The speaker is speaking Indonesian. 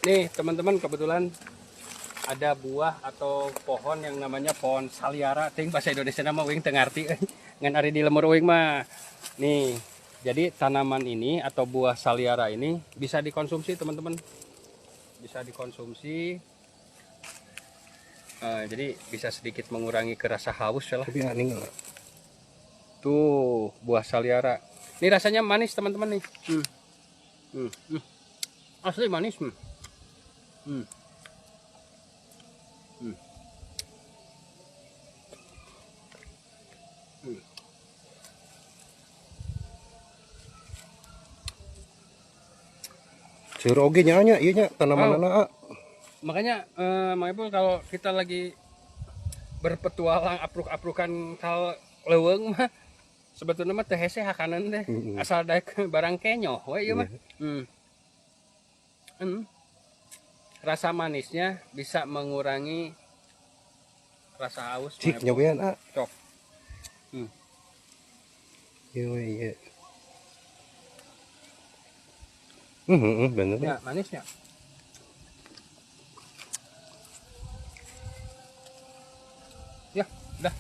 Nih teman-teman, kebetulan ada buah atau pohon yang namanya pohon saliara. Ting bahasa Indonesia nama wing tengarti. Ngan ari di lemur wing mah. Nih, jadi tanaman ini atau buah saliara ini bisa dikonsumsi teman-teman. Bisa dikonsumsi. Jadi bisa sedikit mengurangi kerasa haus ya lah. Tapi aneh nggak? Tuh buah saliara. Ini rasanya manis teman-teman nih. Asli manis. Sayur oge nya, iya nya tanaman anak. Makanya Mang Ipul kalau kita lagi berpetualang apruk-aprukan kal leuweung mah sebetulnya mah teu hese hakanan teh. Asal daek barang kenyoh we ieu mah. Rasa manisnya bisa mengurangi rasa haus. Cik nyobain ah. Cok. Iya. Bener Ya, manisnya. Ya, udah.